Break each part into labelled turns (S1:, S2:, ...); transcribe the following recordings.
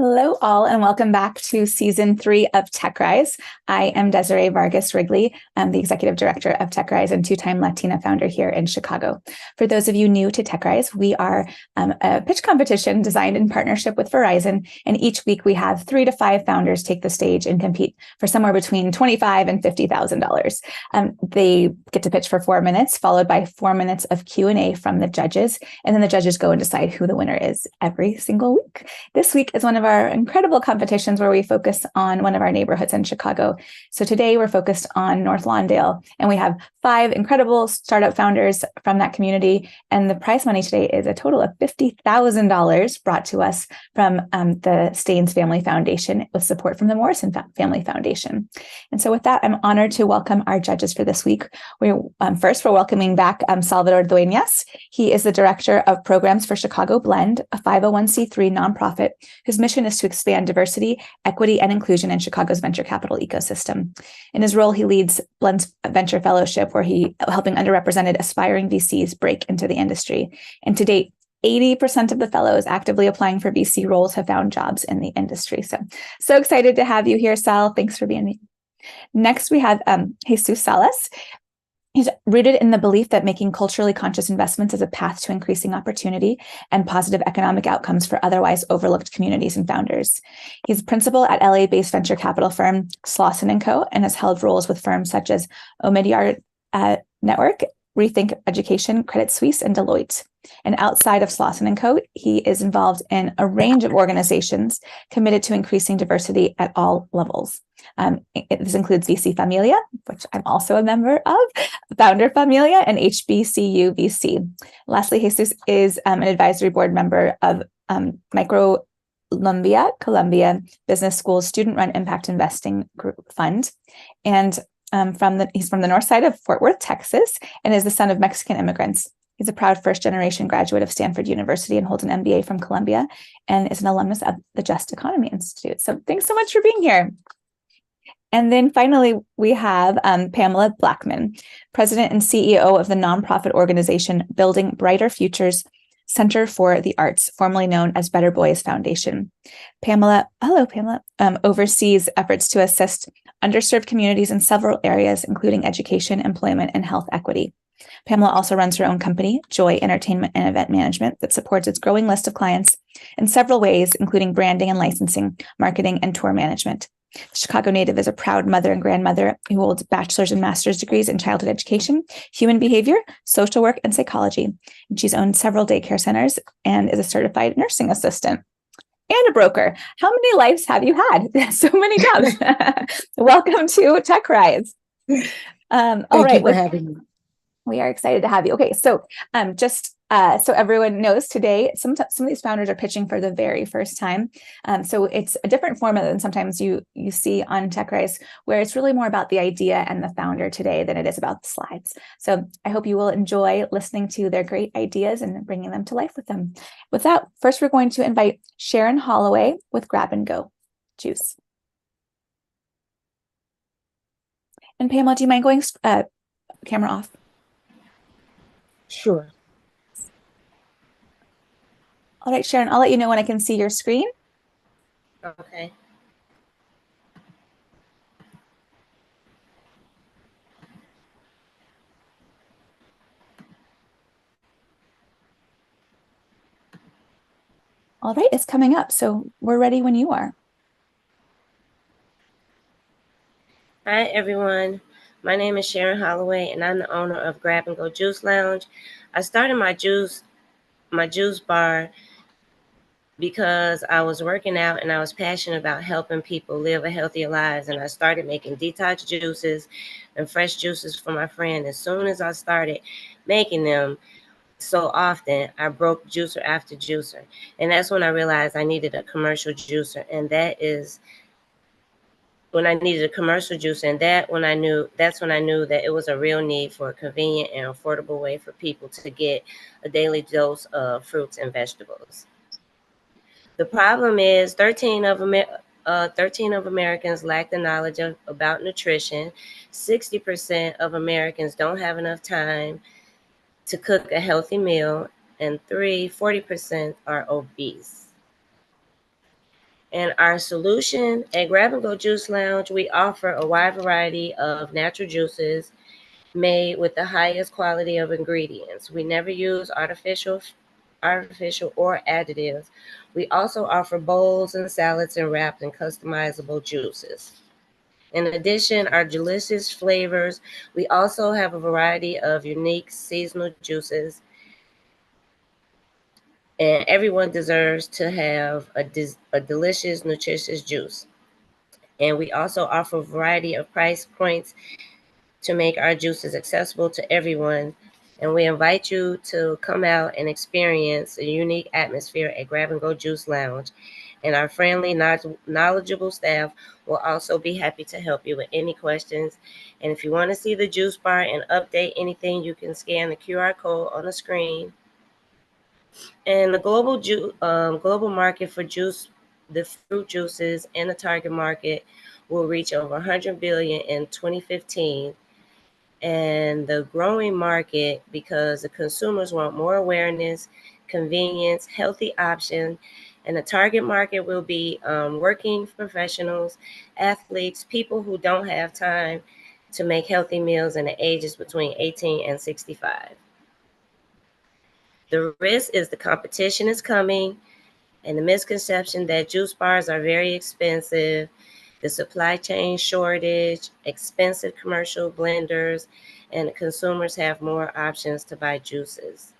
S1: Hello all, and welcome back to Season 3 of TechRise. I am Desiree Vargas Ridley. I'm the Executive Director of TechRise and two-time Latina founder here in Chicago. For those of you new to TechRise, we are a pitch competition designed in partnership with Verizon, and each week we have 3 to 5 founders take the stage and compete for somewhere between $25,000 and $50,000. They get to pitch for 4 minutes, followed by 4 minutes of Q&A from the judges, and then the judges go and decide who the winner is every single week. This week is one of our incredible competitions where we focus on one of our neighborhoods in Chicago. So today we're focused on North Lawndale, and we have 5 incredible startup founders from that community. And the prize money today is a total of $50,000 brought to us from the Staines Family Foundation with support from the Morrison Family Foundation. And so with that, I'm honored to welcome our judges for this week. We're welcoming back Salvador Dueñas. He is the Director of Programs for Chicago Blend, a 501c3 nonprofit whose mission is to expand diversity, equity, and inclusion in Chicago's venture capital ecosystem. In his role, he leads Blend's Venture Fellowship, where he helping underrepresented aspiring VCs break into the industry. And to date, 80% of the fellows actively applying for VC roles have found jobs in the industry. So excited to have you here, Sal. Thanks for being here. Next, we have Jesus Salas. He's rooted in the belief that making culturally conscious investments is a path to increasing opportunity and positive economic outcomes for otherwise overlooked communities and founders. He's principal at LA-based venture capital firm Slauson & Co. and has held roles with firms such as Omidyar Network, Rethink Education, Credit Suisse, and Deloitte. And outside of Slauson & Co., he is involved in a range of organizations committed to increasing diversity at all levels. This includes VC Familia, which I'm also a member of, Founder Familia, and HBCU VC. Lastly, Jesus is an advisory board member of Columbia Business School's student-run impact investing group fund. And he's from the north side of Fort Worth, Texas, and is the son of Mexican immigrants. He's a proud first-generation graduate of Stanford University and holds an MBA from Columbia and is an alumnus of the Just Economy Institute. So thanks so much for being here. And then finally, we have Pamela Blackman, president and CEO of the nonprofit organization Building Brighter Futures Center for the Arts, formerly known as Better Boys Foundation. Pamela oversees efforts to assist underserved communities in several areas, including education, employment, and health equity. Pamela also runs her own company, Joy Entertainment and Event Management, that supports its growing list of clients in several ways, including branding and licensing, marketing, and tour management. The Chicago native is a proud mother and grandmother who holds bachelor's and master's degrees in childhood education, human behavior, social work, and psychology. And she's owned several daycare centers and is a certified nursing assistant and a broker. How many lives have you had? So many jobs. Welcome to TechRise.
S2: Thank you for having me.
S1: We are excited to have you. Okay, so so everyone knows today, some of these founders are pitching for the very first time. So it's a different format than sometimes you see on TechRise, where it's really more about the idea and the founder today than it is about the slides. So I hope you will enjoy listening to their great ideas and bringing them to life with them. With that, first we're going to invite Sharon Holloway with Grab and Go Juze. And Pamela, do you mind going camera off?
S2: Sure.
S1: All right, Sharon, I'll let you know when I can see your screen.
S2: Okay.
S1: All right, it's coming up, so we're ready when you are.
S3: Hi, everyone. My name is Sharon Holloway, and I'm the owner of Grab and Go Juice Lounge. I started my juice bar because I was working out and I was passionate about helping people live a healthier lives. And I started making detox juices and fresh juices for my friend. As soon as I started making them so often, I broke juicer after juicer. And that's when I realized I needed a commercial juicer. And that's when I knew that it was a real need for a convenient and affordable way for people to get a daily dose of fruits and vegetables. The problem is 13 of Americans lack the knowledge about nutrition. 60% of Americans don't have enough time to cook a healthy meal, and 40% are obese. And our solution at Grab and Go Juice Lounge, we offer a wide variety of natural juices made with the highest quality of ingredients. We never use artificial or additives. We also offer bowls and salads and wrapped and customizable juices. In addition, our delicious flavors, we also have a variety of unique seasonal juices, and everyone deserves to have a delicious, nutritious juice. And we also offer a variety of price points to make our juices accessible to everyone. And we invite you to come out and experience a unique atmosphere at Grab and Go Juice Lounge. And our friendly, knowledgeable staff will also be happy to help you with any questions. And if you want to see the juice bar and update anything, you can scan the QR code on the screen. And the global market for juice, the fruit juices, and the target market will reach over 100 billion in 2015. And the growing market because the consumers want more awareness, convenience, healthy options, and the target market will be working professionals, athletes, people who don't have time to make healthy meals in the ages between 18 and 65. The risk is the competition is coming, and the misconception that juice bars are very expensive, the supply chain shortage, expensive commercial blenders, and consumers have more options to buy juices.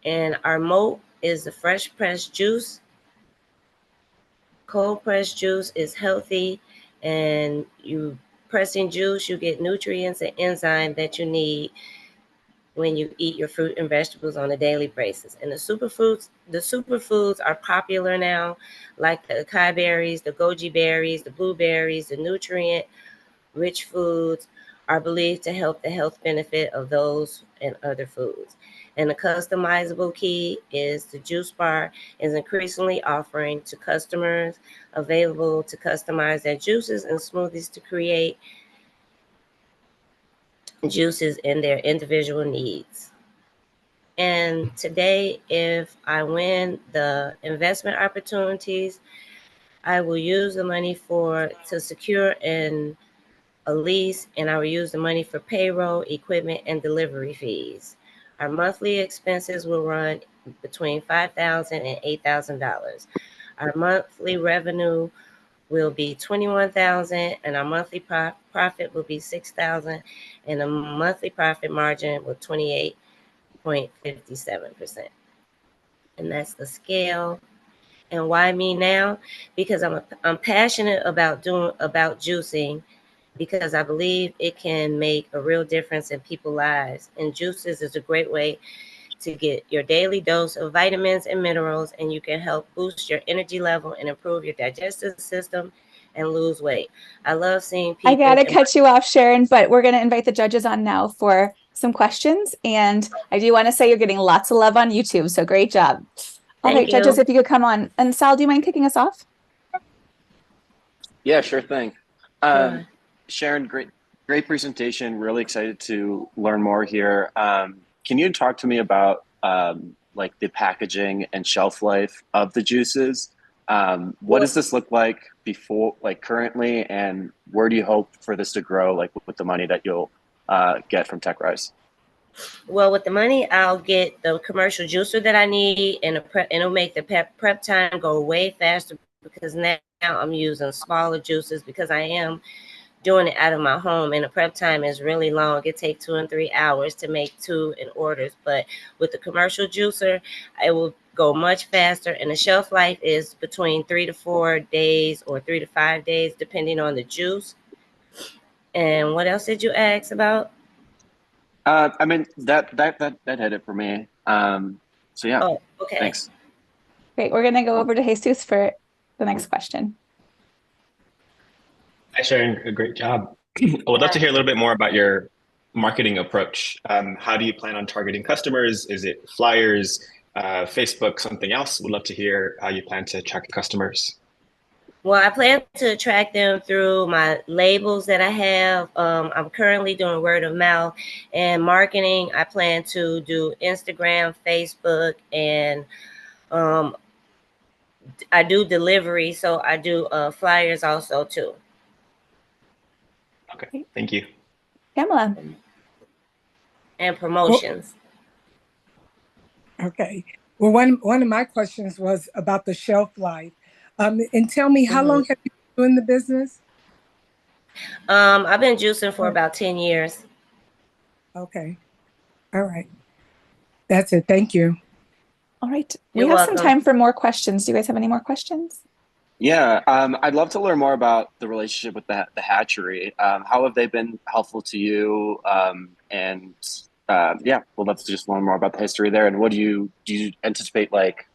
S3: And our moat is the fresh pressed juice. Cold pressed juice is healthy, and you pressing juice, you get nutrients and enzymes that you need when you eat your fruit and vegetables on a daily basis. And the superfoods are popular now, like the acai berries, the goji berries, the blueberries, the nutrient-rich foods are believed to help the health benefit of those and other foods. And the customizable key is the juice bar is increasingly offering to customers available to customize their juices and smoothies to create juices in their individual needs. And today, if I win the investment opportunities, I will use the money to secure a lease, and I will use the money for payroll, equipment, and delivery fees. Our monthly expenses will run between $5,000 and $8,000. Our monthly revenue will be $21,000, and our monthly profit will be $6,000, and a monthly profit margin will 28.57%. And that's the scale. And why me now? Because I'm passionate about juicing, because I believe it can make a real difference in people's lives. And juices is a great way to get your daily dose of vitamins and minerals, and you can help boost your energy level and improve your digestive system and lose weight. I love seeing people.
S1: I gotta cut you off, Sharon, but we're gonna invite the judges on now for some questions. And I do want to say you're getting lots of love on YouTube, so great job. All right, judges, if you could come on. And Sal, do you mind kicking us off?
S4: Yeah, sure thing. Sharon, great presentation. Really excited to learn more here. Can you talk to me about like the packaging and shelf life of the juices? What does this look like before, like currently, and where do you hope for this to grow, like with the money that you'll get from TechRise?
S3: Well, with the money, I'll get the commercial juicer that I need, and it'll make the prep time go way faster, because now I'm using smaller juices because I am doing it out of my home, and the prep time is really long. It takes 2 and 3 hours to make 2 in orders. But with the commercial juicer, it will go much faster, and the shelf life is between 3 to 4 days or 3 to 5 days, depending on the juice. And what else did you ask about?
S4: I mean, that hit it for me. So yeah.
S3: Oh, okay.
S4: Thanks.
S1: Great. We're going to go over to Jesus for the next question.
S5: Hi, Sharon. A great job. I would love to hear a little bit more about your marketing approach. How do you plan on targeting customers? Is it flyers, Facebook, something else? Would love to hear how you plan to attract customers.
S3: Well, I plan to attract them through my labels that I have. I'm currently doing word of mouth and marketing. I plan to do Instagram, Facebook, and I do delivery, so I do flyers also too.
S5: Okay, thank you.
S1: Pamela.
S3: And promotions.
S2: Okay. Well, one of my questions was about the shelf life. And tell me, how long have you been doing the business?
S3: I've been juicing for about 10 years.
S2: Okay. All right. That's it. Thank you.
S1: All right.
S3: You're
S1: we have
S3: welcome.
S1: some time for more questions. Do you guys have any more questions?
S4: Yeah, I'd love to learn more about the relationship with the hatchery. How have they been helpful to you? Yeah, we'd love to just learn more about the history there. And what do you anticipate like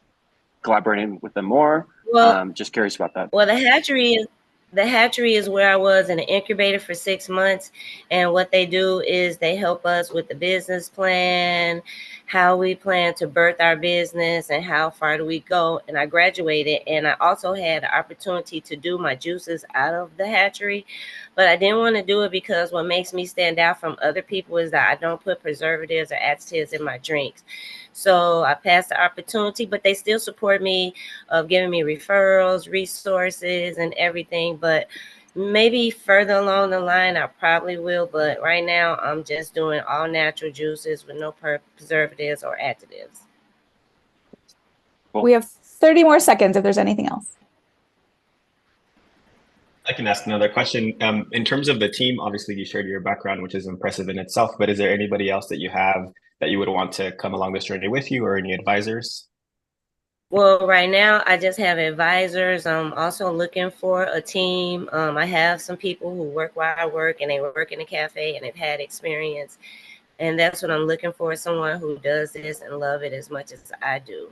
S4: collaborating with them more?
S3: Well,
S4: just curious about that.
S3: Well, the hatchery is where I was in an incubator for 6 months. And what they do is they help us with the business plan, how we plan to birth our business, and how far do we go. And I graduated, and I also had the opportunity to do my juices out of the hatchery. But I didn't want to do it because what makes me stand out from other people is that I don't put preservatives or additives in my drinks. So I passed the opportunity, but they still support me of giving me referrals, resources, and everything. But maybe further along the line, I probably will. But right now, I'm just doing all natural juices with no preservatives or additives.
S1: Cool. We have 30 more seconds if there's anything else.
S5: I can ask another question. In terms of the team, obviously you shared your background, which is impressive in itself, but is there anybody else that you have that you would want to come along this journey with you, or any advisors?
S3: Well, right now I just have advisors. I'm also looking for a team. I have some people who work while I work, and they work in a cafe and they've had experience. And that's what I'm looking for, someone who does this and love it as much as I do.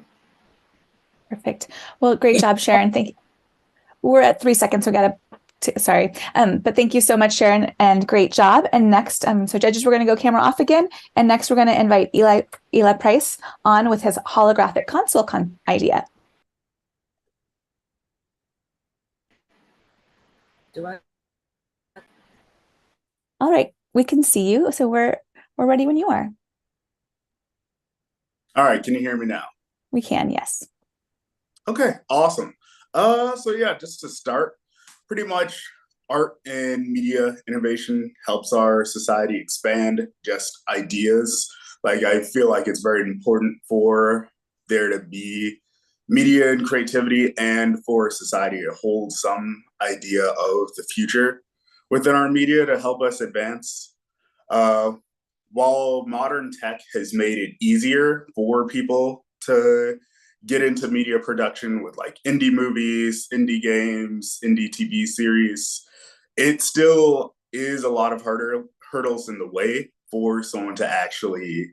S1: Perfect. Well, great job, Sharon. Thank you. We're at 3 seconds, so we got to, sorry. But thank you so much, Sharon, and great job. And next, so judges, we're going to go camera off again. And next, we're going to invite Elah Price on with his holographic console idea. All right, we can see you. So we're ready when you are.
S6: All right, can you hear me now?
S1: We can, yes.
S6: Okay, awesome. So yeah, just to start, pretty much art and media innovation helps our society expand just ideas. Like, I feel like it's very important for there to be media and creativity, and for society to hold some idea of the future within our media to help us advance. While modern tech has made it easier for people to get into media production with like indie movies, indie games, indie TV series, it still is a lot of hurdles in the way for someone to actually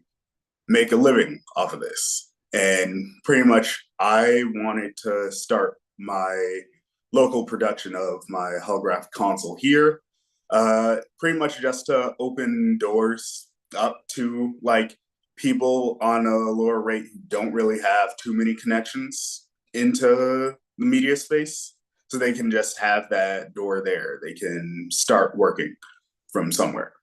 S6: make a living off of this. And pretty much I wanted to start my local production of my holographic console here, pretty much just to open doors up to like people on a lower rate who don't really have too many connections into the media space, so they can just have that door there. They can start working from somewhere.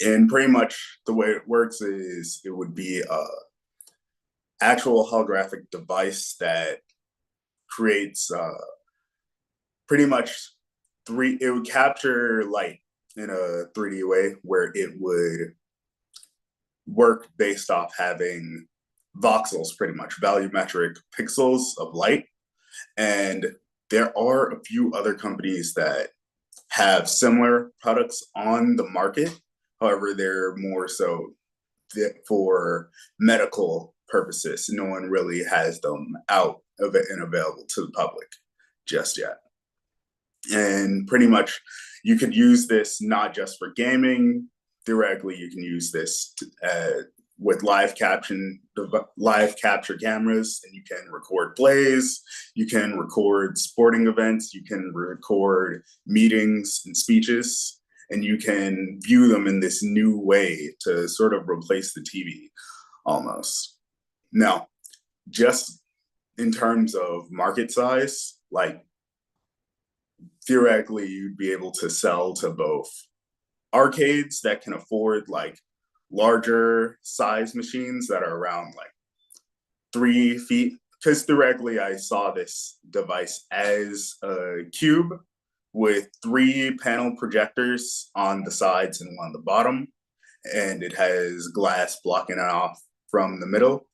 S6: And pretty much the way it works is it would be a actual holographic device that creates pretty much it would capture light in a 3D way, where it would work based off having voxels, pretty much volumetric pixels of light. And there are a few other companies that have similar products on the market. However, they're more so for medical purposes. No one really has them out of it and available to the public just yet. And pretty much you could use this not just for gaming. Theoretically, you can use this with live capture cameras, and you can record plays, you can record sporting events, you can record meetings and speeches, and you can view them in this new way to sort of replace the TV almost. Now, just in terms of market size, like theoretically, you'd be able to sell to both arcades that can afford like larger size machines that are around like 3 feet directly I saw this device as a cube with 3 panel projectors on the sides and one on the bottom, and it has glass blocking it off from the middle.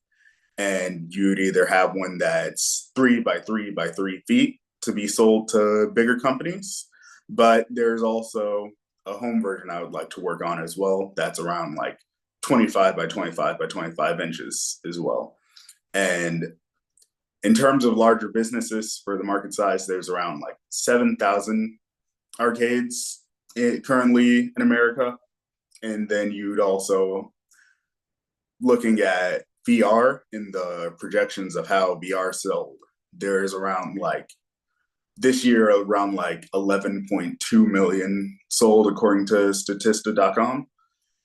S6: And you'd either have one that's 3 by 3 by 3 feet to be sold to bigger companies, but there's also a home version I would like to work on as well. That's around like 25 by 25 by 25 inches as well. And in terms of larger businesses for the market size, there's around like 7,000 arcades currently in America. And then you'd also, looking at VR and the projections of how VR sold, there's around like, this year, around like 11.2 million sold according to Statista.com.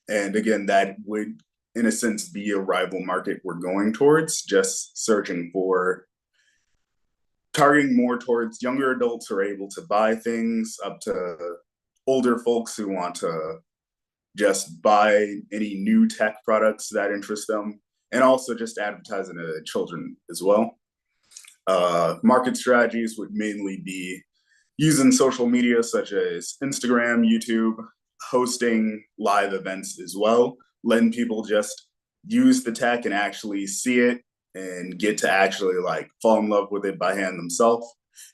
S6: And again, that would, in a sense, be a rival market we're going towards, just searching for, targeting more towards younger adults who are able to buy things, up to older folks who want to just buy any new tech products that interest them, and also just advertising to children as well. Market strategies would mainly be using social media such as Instagram, YouTube, hosting live events as well, letting people just use the tech and actually see it and get to actually like fall in love with it by hand themselves.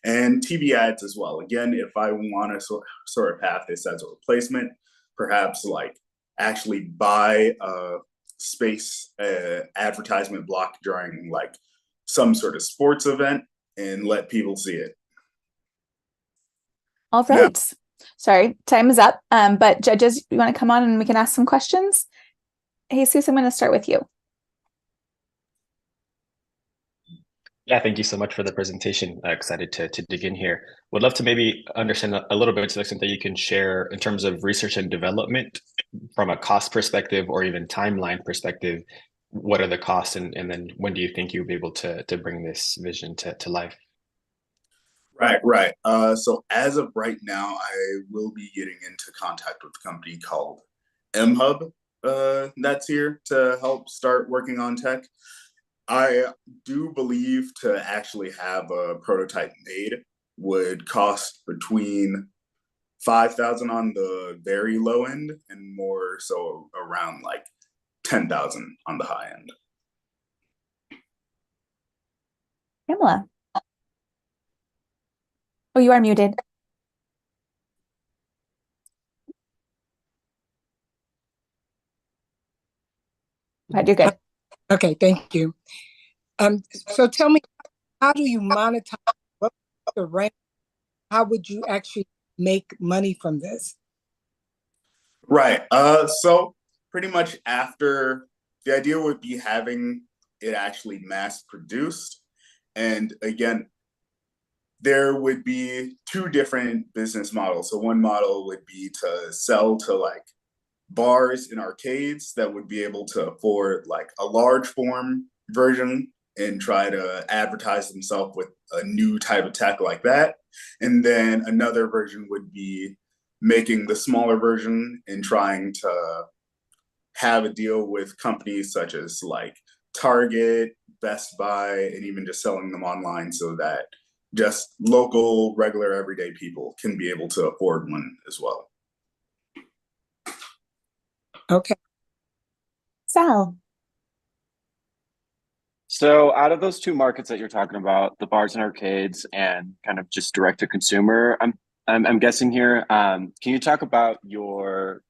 S6: And TV ads as well. Again, if I want to sort of have this as a replacement, perhaps like actually buy a space advertisement block during like some sort of sports event and let people see it.
S1: All right. Now, sorry, time is up. But judges, you want to come on and we can ask some questions? Jesus, I'm going to start with you.
S5: Yeah, thank you so much for the presentation. Excited to dig in here. Would love to maybe understand a little bit to the extent that you can share in terms of research and development from a cost perspective or even timeline perspective. What are the costs, and then when do you think you'll be able to bring this vision to life?
S6: Right. So as of right now, I will be getting into contact with a company called MHub that's here to help start working on tech. I do believe to actually have a prototype made would cost between $5,000 on the very low end and more so around like $10,000 on the high end.
S1: Pamela. Oh, you are muted. You're good.
S2: Okay, thank you. So tell me, how do you monetize? What's the rank? How would you actually make money from this?
S6: Right. So pretty much after, the idea would be having it actually mass produced. And again, there would be 2 different business models. So one model would be to sell to like bars and arcades that would be able to afford like a large form version and try to advertise themselves with a new type of tech like that. And then another version would be making the smaller version and trying to have a deal with companies such as like Target, Best Buy, and even just selling them online so that just local, regular, everyday people can be able to afford one as well.
S2: Okay.
S1: Sal.
S4: So out of those 2 markets that you're talking about, the bars and arcades and kind of just direct to consumer, I'm guessing here, can you talk about your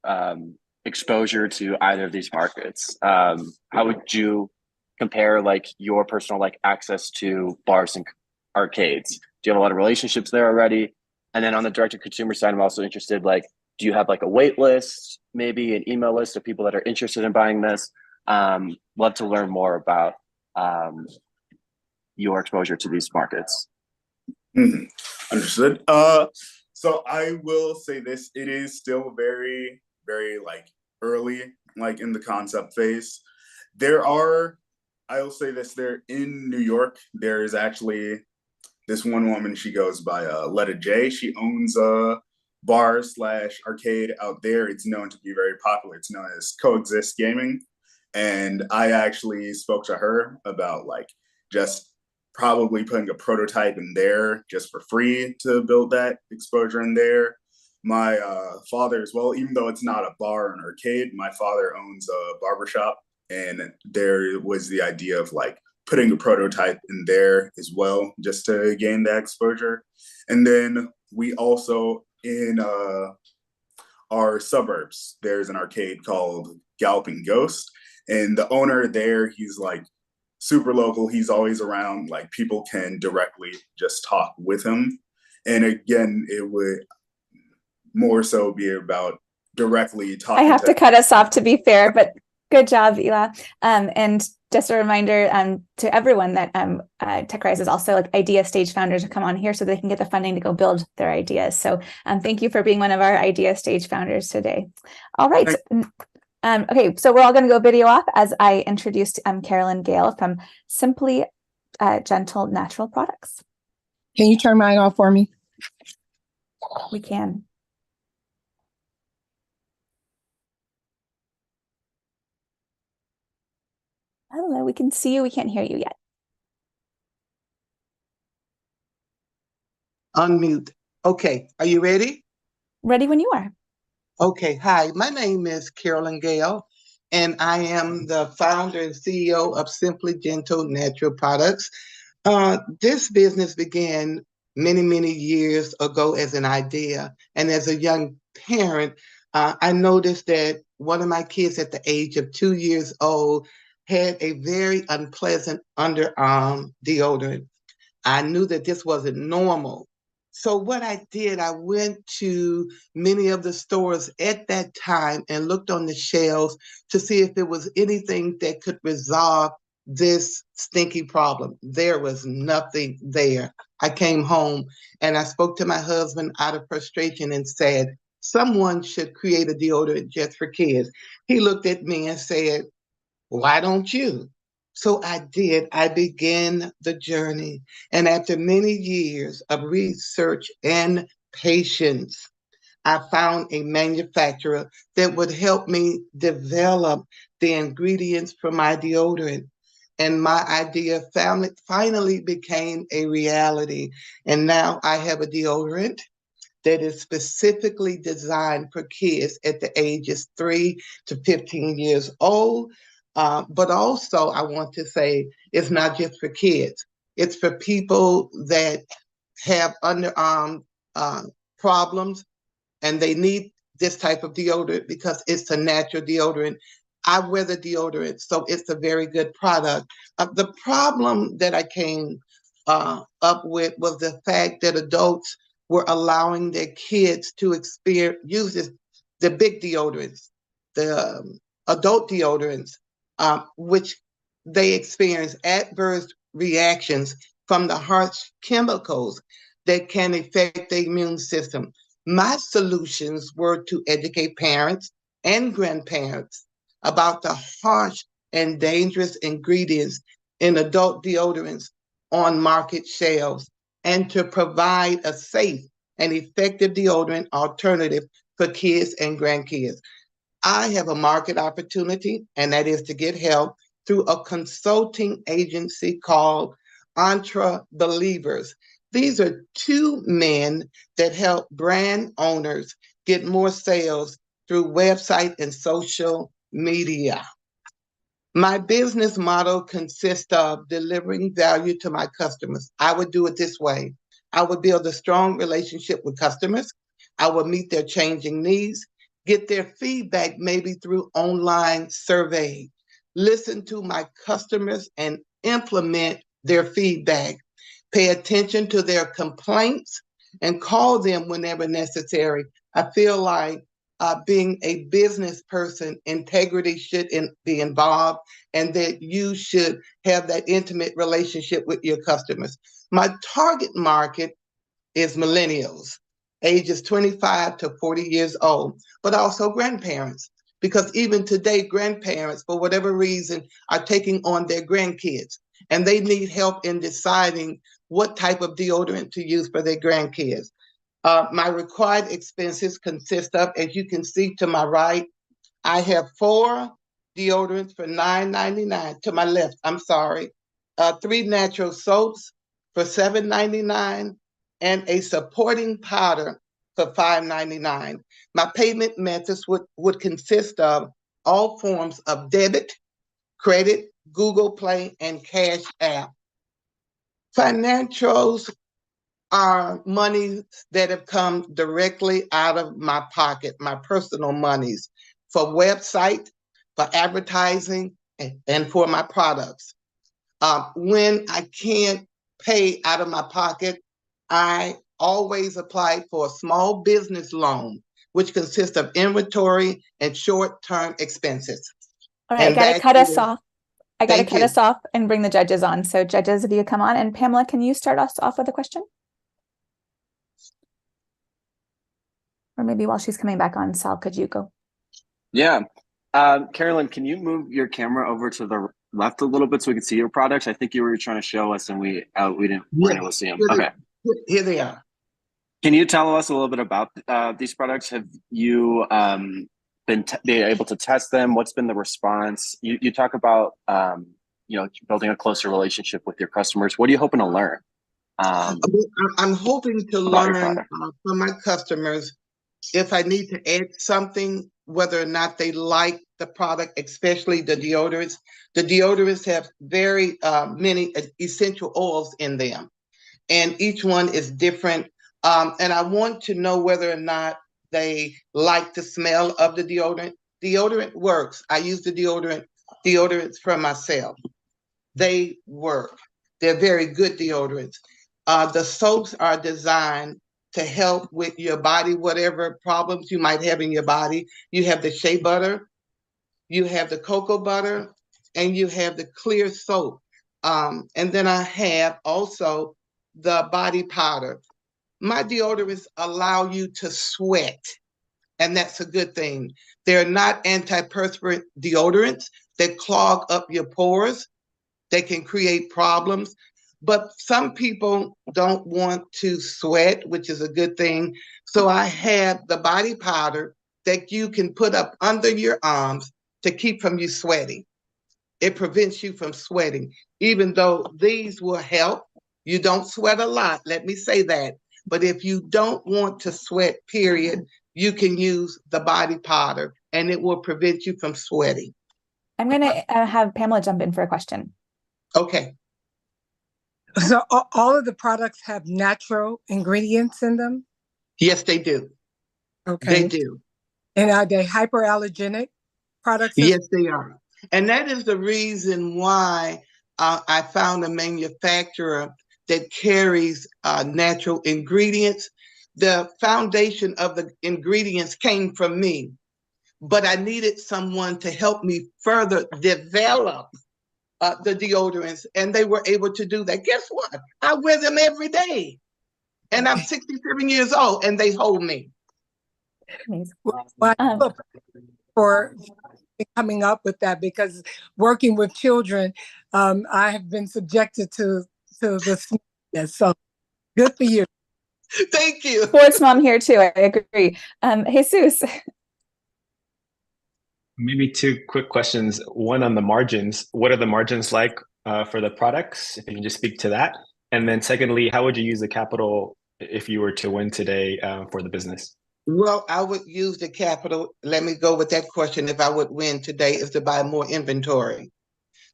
S4: exposure to either of these markets? How would you compare like your personal like access to bars and arcades? Do you have a lot of relationships there already? And then on the direct to consumer side, I'm also interested, like, do you have like a wait list, maybe an email list of people that are interested in buying this? Love to learn more about your exposure to these markets.
S6: Understood. So I will say this, it is still very, very like early, like in the concept phase. I'll say this, there in New York, there is actually this one woman, she goes by Letta J. She owns a bar / arcade out there. It's known to be very popular. It's known as Coexist Gaming. And I actually spoke to her about like just probably putting a prototype in there just for free to build that exposure in there. My father as well, even though it's not a bar or an arcade, my father owns a barbershop, and there was the idea of like putting a prototype in there as well, just to gain that exposure. And then we also, in our suburbs, there's an arcade called Galloping Ghost, and the owner there, he's like super local. He's always around. Like, people can directly just talk with him. And again, it would more so be about directly talking.
S1: I have to cut us off, to be fair, but good job, Elah. And just a reminder to everyone that TechRise is also like idea stage founders to come on here so they can get the funding to go build their ideas. So thank you for being one of our idea stage founders today. All right. Okay, so we're all going to go video off as I introduced Carolyn Gale from Simply Gentle Natural Products.
S2: Can you turn mine off for me?
S1: We can. Hello, we can see you. We can't hear you yet.
S7: Unmute. Okay, are you ready?
S1: Ready when you are.
S7: Okay, hi, my name is Carolyn Gale, and I am the founder and CEO of Simply Gentle Natural Products. This business began many, many years ago as an idea, and as a young parent, I noticed that one of my kids at the age of 2 years old had a very unpleasant underarm deodorant. I knew that this wasn't normal. So what I did, I went to many of the stores at that time and looked on the shelves to see if there was anything that could resolve this stinky problem. There was nothing there. I came home and I spoke to my husband out of frustration and said, someone should create a deodorant just for kids. He looked at me and said, why don't you? So I did. I began the journey. And after many years of research and patience, I found a manufacturer that would help me develop the ingredients for my deodorant. And my idea finally became a reality. And now I have a deodorant that is specifically designed for kids at the ages 3 to 15 years old. But also, I want to say it's not just for kids. It's for people that have underarm problems and they need this type of deodorant because it's a natural deodorant. I wear the deodorant, so it's a very good product. The problem that I came up with was the fact that adults were allowing their kids to use the big deodorants, the adult deodorants, which they experience adverse reactions from the harsh chemicals that can affect the immune system. My solutions were to educate parents and grandparents about the harsh and dangerous ingredients in adult deodorants on market shelves and to provide a safe and effective deodorant alternative for kids and grandkids. I have a market opportunity, and that is to get help through a consulting agency called Believers. These are two men that help brand owners get more sales through website and social media. My business model consists of delivering value to my customers. I would do it this way. I would build a strong relationship with customers. I would meet their changing needs, get their feedback maybe through online survey, listen to my customers and implement their feedback, pay attention to their complaints and call them whenever necessary. I feel like being a business person, integrity should be involved and that you should have that intimate relationship with your customers. My target market is millennials, ages 25 to 40 years old, but also grandparents, because even today, grandparents, for whatever reason, are taking on their grandkids, and they need help in deciding what type of deodorant to use for their grandkids. My required expenses consist of, as you can see to my right, I have 4 deodorants for $9.99. To my left, I'm sorry. 3 natural soaps for $7.99 and a supporting powder for $5.99. My payment methods would consist of all forms of debit, credit, Google Play, and Cash App. Financials are monies that have come directly out of my pocket, my personal monies, for website, for advertising, and for my products. When I can't pay out of my pocket, I always apply for a small business loan, which consists of inventory and short-term expenses.
S1: All right,
S7: And
S1: I got to
S7: that
S1: cut us
S7: is-
S1: off. I got to
S7: Thank
S1: cut
S7: you.
S1: us off and bring the judges on. So judges, if you come on, and Pamela, can you start us off with a question? Or maybe while she's coming back on, Sal, could you go?
S4: Yeah. Carolyn, can you move your camera over to the left a little bit so we can see your products? I think you were trying to show us and weren't able to see them. Okay.
S7: Here they are.
S4: Can you tell us a little bit about these products? Have you been able to test them? What's been the response? You talk about building a closer relationship with your customers. What are you hoping to learn?
S7: I'm hoping to learn from my customers if I need to add something, whether or not they like the product, especially the deodorants. The deodorants have very many essential oils in them, and each one is different. And I want to know whether or not they like the smell of the deodorant. Deodorant works. I use the deodorants for myself. They work. They're very good deodorants. The soaps are designed to help with your body, whatever problems you might have in your body. You have the shea butter, you have the cocoa butter, and you have the clear soap. And then I have also the body powder. My deodorants allow you to sweat, and that's a good thing. They're not antiperspirant deodorants that clog up your pores. They can create problems. But some people don't want to sweat, which is a good thing. So I have the body powder that you can put up under your arms to keep from you sweating. It prevents you from sweating, even though these will help. You don't sweat a lot, let me say that. But if you don't want to sweat, period, you can use the body powder and it will prevent you from sweating.
S1: I'm going to have Pamela jump in for a question.
S7: Okay.
S2: So all of the products have natural ingredients in them?
S7: Yes, they do.
S2: Okay.
S7: They do.
S2: And are they hyperallergenic products?
S7: Yes, they are. And that is the reason why I found a manufacturer that carries natural ingredients. The foundation of the ingredients came from me, but I needed someone to help me further develop the deodorants, and they were able to do that. Guess what? I wear them every day, and I'm 67 years old, and they hold me.
S2: Well, for coming up with that, because working with children, I have been subjected to this. So good for you.
S7: Thank you.
S1: Sports mom here too. I agree. Jesus.
S5: Maybe 2 quick questions. One on the margins. What are the margins like for the products? If you can just speak to that. And then secondly, how would you use the capital if you were to win today for the business?
S7: Well, I would use the capital. Let me go with that question. If I would win today, is to buy more inventory,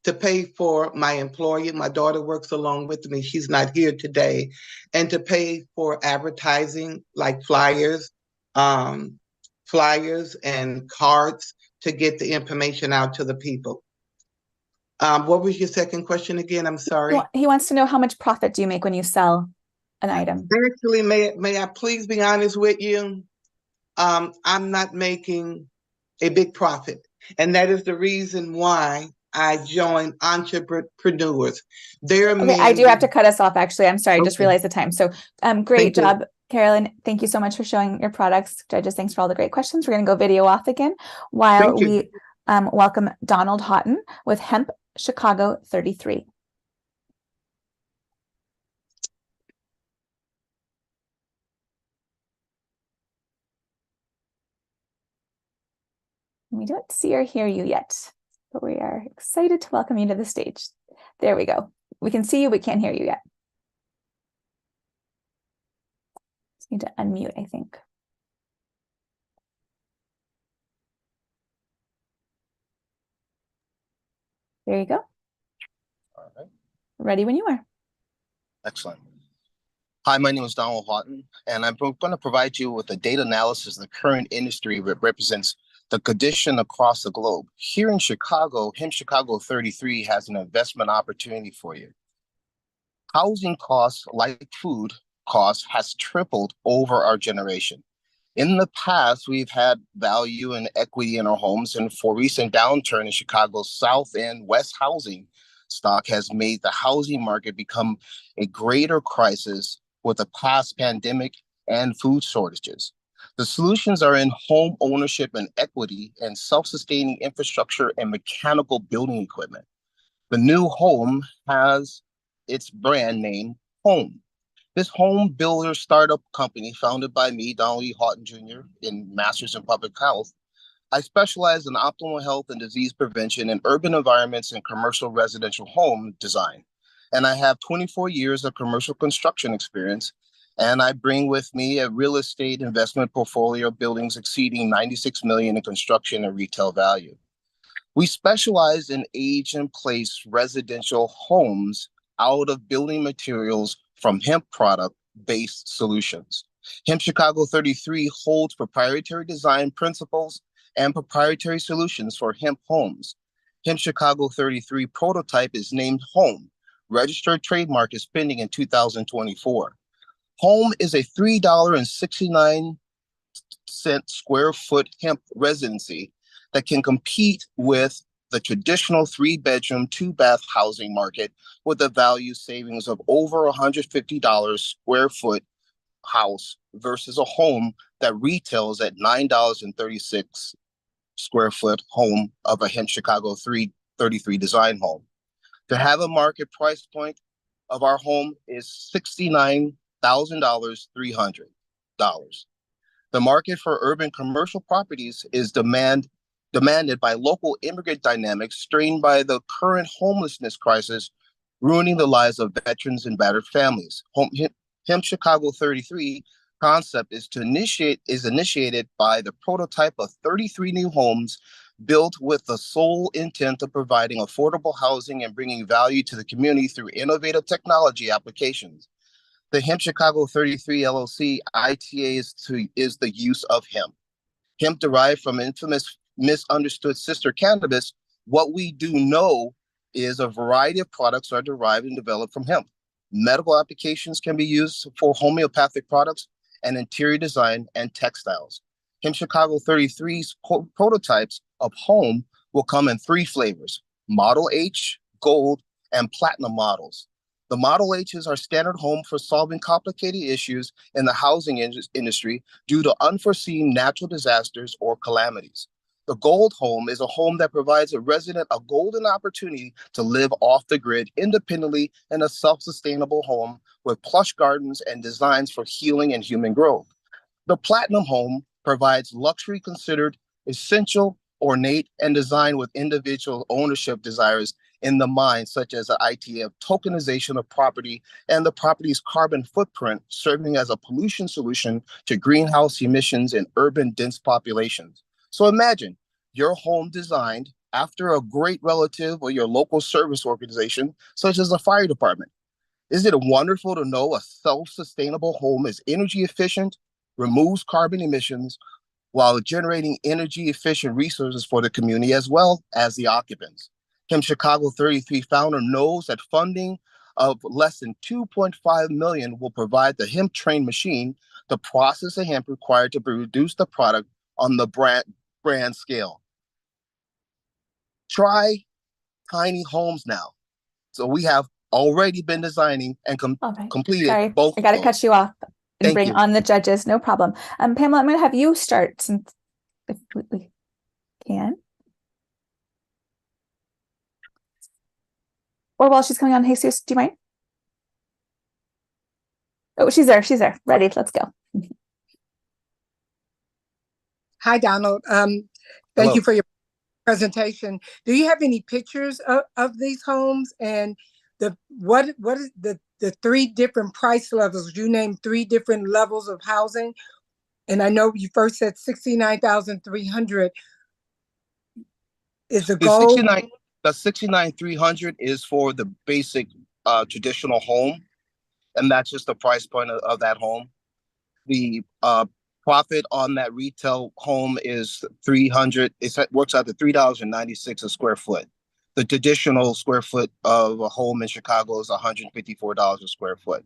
S7: to pay for my employee. My daughter works along with me. She's not here today. And to pay for advertising like flyers and cards to get the information out to the people. What was your second question again? I'm sorry.
S1: He wants to know how much profit do you make when you sell an item?
S7: Actually, may I please be honest with you? I'm not making a big profit. And that is the reason why I joined entrepreneurs.
S1: Okay, I do have to cut us off, actually. I'm sorry, I just realized the time. So great job, Carolyn. Thank you so much for showing your products. Judges, thanks for all the great questions. We're going to go video off again while we welcome Donald Haughton with Hemp Chicago 33. We don't see or hear you yet, but we are excited to welcome you to the stage. There we go. We can see you, but can't hear you yet. Just need to unmute, I think. There you go.
S8: All right.
S1: Ready when you are.
S8: Excellent. Hi, my name is Donald Haughton, and I'm going to provide you with a data analysis of the current industry that represents the condition across the globe. Here in Chicago, HIM Chicago 33 has an investment opportunity for you. Housing costs, like food costs, has tripled over our generation. In the past, we've had value and equity in our homes, and for recent downturn in Chicago's South and West housing stock has made the housing market become a greater crisis with the past pandemic and food shortages. The solutions are in home ownership and equity and self-sustaining infrastructure and mechanical building equipment. The new home has its brand name, Home. This home builder startup company founded by me, Donald E. Haughton Jr., in Masters in Public Health. I specialize in optimal health and disease prevention in urban environments and commercial residential home design. And I have 24 years of commercial construction experience. And I bring with me a real estate investment portfolio of buildings exceeding 96 million in construction and retail value. We specialize in age-in-place residential homes out of building materials from hemp product-based solutions. HIM Chicago 33 holds proprietary design principles and proprietary solutions for hemp homes. HIM Chicago 33 prototype is named Home. Registered trademark is pending in 2024. Home is a $3.69 square foot hemp residency that can compete with the traditional 3-bedroom, 2-bath housing market with a value savings of over $150 square foot house versus a home that retails at $9.36 square foot home of a HIM Chicago 33 design home. To have a market price point of our home is $69,000, $300. The market for urban commercial properties is demanded by local immigrant dynamics strained by the current homelessness crisis, ruining the lives of veterans and battered families. HIM Chicago 33 concept is initiated by the prototype of 33 new homes built with the sole intent of providing affordable housing and bringing value to the community through innovative technology applications. The HIM Chicago 33 LLC ITA is the use of hemp. Hemp derived from infamous misunderstood sister cannabis. What we do know is a variety of products are derived and developed from hemp. Medical applications can be used for homeopathic products and interior design and textiles. HIM Chicago 33's prototypes of Home will come in 3 flavors: Model H, Gold, and Platinum models. The Model H's are standard home for solving complicated issues in the housing industry due to unforeseen natural disasters or calamities. The Gold home is a home that provides a resident a golden opportunity to live off the grid independently in a self-sustainable home with plush gardens and designs for healing and human growth. The Platinum home provides luxury considered essential, ornate, and designed with individual ownership desires in the mind, such as the idea of tokenization of property and the property's carbon footprint, serving as a pollution solution to greenhouse emissions in urban dense populations. So imagine your home designed after a great relative or your local service organization, such as a fire department. Isn't it wonderful to know a self-sustainable home is energy efficient, removes carbon emissions, while generating energy efficient resources for the community as well as the occupants? HIM Chicago 33 founder knows that funding of less than $2.5 million will provide the hemp train machine to process the hemp required to produce the product on the brand scale. Try tiny homes now. So we have already been designing and completed.
S1: Sorry,
S8: both.
S1: I got to cut you off and
S8: Thank
S1: bring
S8: you.
S1: on the judges. No problem. Pamela, I'm going to have you start since if we can. Or while she's coming on, Jesus, do you mind? Oh, she's there. She's there. Ready. Let's go.
S2: Hi, Donald. Thank
S8: Hello.
S2: you for your presentation. Do you have any pictures of these homes and what is the three different price levels? You named three different levels of housing, and I know you first said 69,300 is the goal.
S8: The 69,300 is for the basic traditional home, and that's just the price point of that home. The profit on that retail home is 300. It works out to $3.96 a square foot. The traditional square foot of a home in Chicago is $154 a square foot.